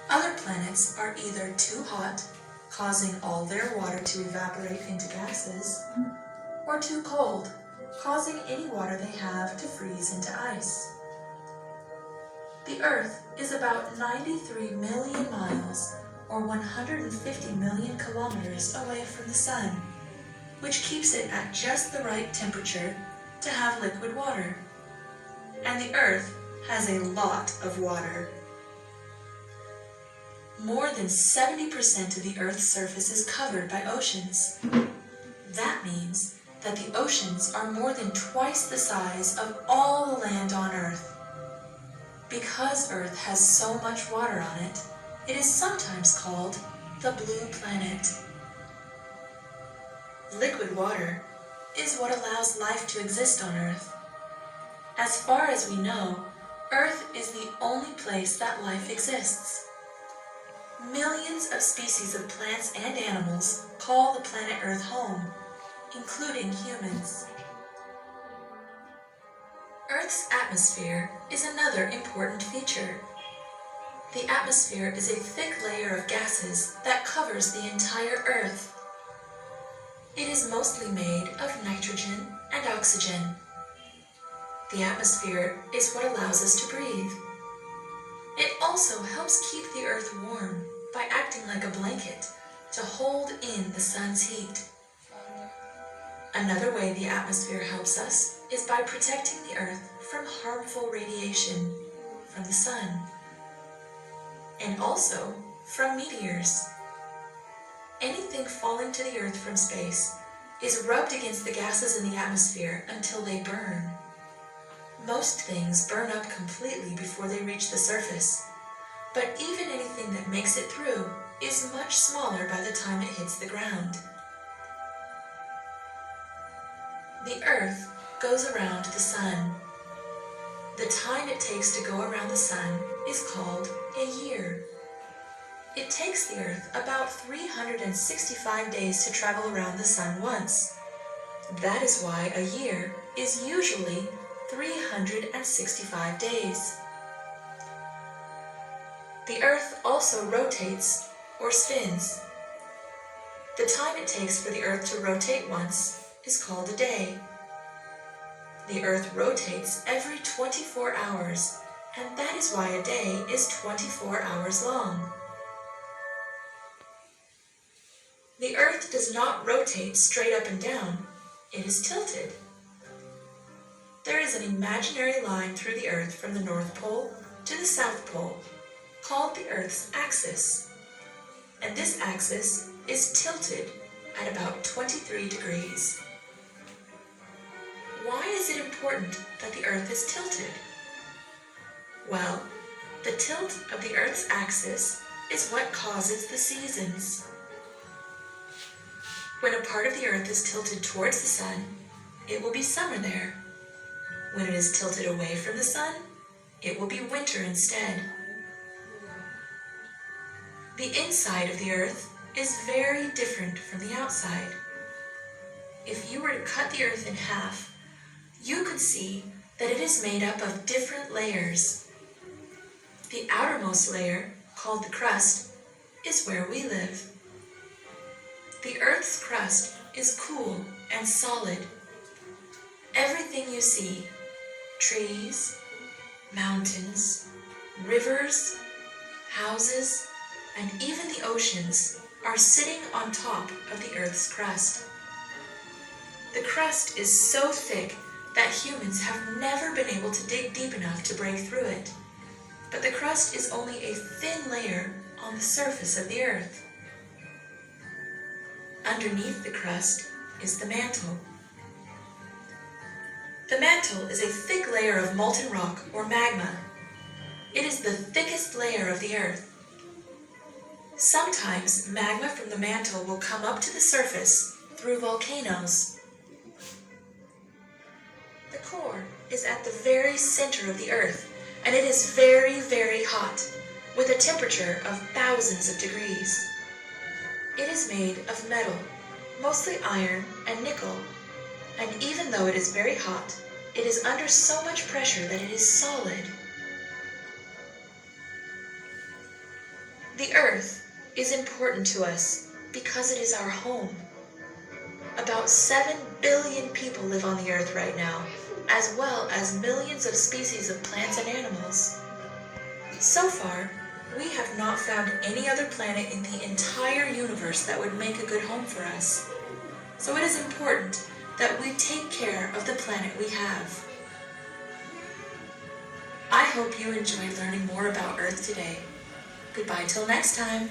Other planets are either too hot, causing all their water to evaporate into gases, or too cold, causing any water they have to freeze into ice. The Earth is about 93 million miles, or 150 million kilometers away from the Sun, which keeps it at just the right temperature to have liquid water. And the Earth has a lot of water. More than 70% of the Earth's surface is covered by oceans. That means that the oceans are more than twice the size of all the land on Earth. Because Earth has so much water on it, it is sometimes called the blue planet. Liquid water is what allows life to exist on Earth. As far as we know, Earth is the only place that life exists. Millions of species of plants and animals call the planet Earth home, including humans. Earth's atmosphere is another important feature. The atmosphere is a thick layer of gases that covers the entire Earth. It is mostly made of nitrogen and oxygen. The atmosphere is what allows us to breathe. It also helps keep the Earth warm by acting like a blanket to hold in the sun's heat. Another way the atmosphere helps us is by protecting the Earth from harmful radiation from the sun, and also from meteors. Anything falling to the Earth from space is rubbed against the gases in the atmosphere until they burn. Most things burn up completely before they reach the surface, but even anything that makes it through is much smaller by the time it hits the ground. The Earth goes around the sun. The time it takes to go around the sun is called a year. It takes the Earth about 365 days to travel around the sun once. That is why a year is usually 365 days. The Earth also rotates or spins. The time it takes for the Earth to rotate once is called a day. The Earth rotates every 24 hours, and that is why a day is 24 hours long. The Earth does not rotate straight up and down, it is tilted. There is an imaginary line through the Earth from the North Pole to the South Pole, called the Earth's axis. And this axis is tilted at about 23 degrees. Why is it important that the Earth is tilted? Well, the tilt of the Earth's axis is what causes the seasons. When a part of the Earth is tilted towards the sun, it will be summer there. When it is tilted away from the sun, it will be winter instead. The inside of the Earth is very different from the outside. If you were to cut the Earth in half, you could see that it is made up of different layers. The outermost layer, called the crust, is where we live. The Earth's crust is cool and solid. Everything you see, trees, mountains, rivers, houses, and even the oceans, are sitting on top of the Earth's crust. The crust is so thick that humans have never been able to dig deep enough to break through it. But the crust is only a thin layer on the surface of the Earth. Underneath the crust is the mantle. The mantle is a thick layer of molten rock or magma. It is the thickest layer of the Earth. Sometimes magma from the mantle will come up to the surface through volcanoes. The core is at the very center of the Earth, and it is very, very hot, with a temperature of thousands of degrees. It is made of metal, mostly iron and nickel, and even though it is very hot, it is under so much pressure that it is solid. The Earth is important to us because it is our home. About 7 billion people live on the Earth right now, as well as millions of species of plants and animals. So far, we have not found any other planet in the entire universe that would make a good home for us. So it is important that we take care of the planet we have. I hope you enjoyed learning more about Earth today. Goodbye till next time.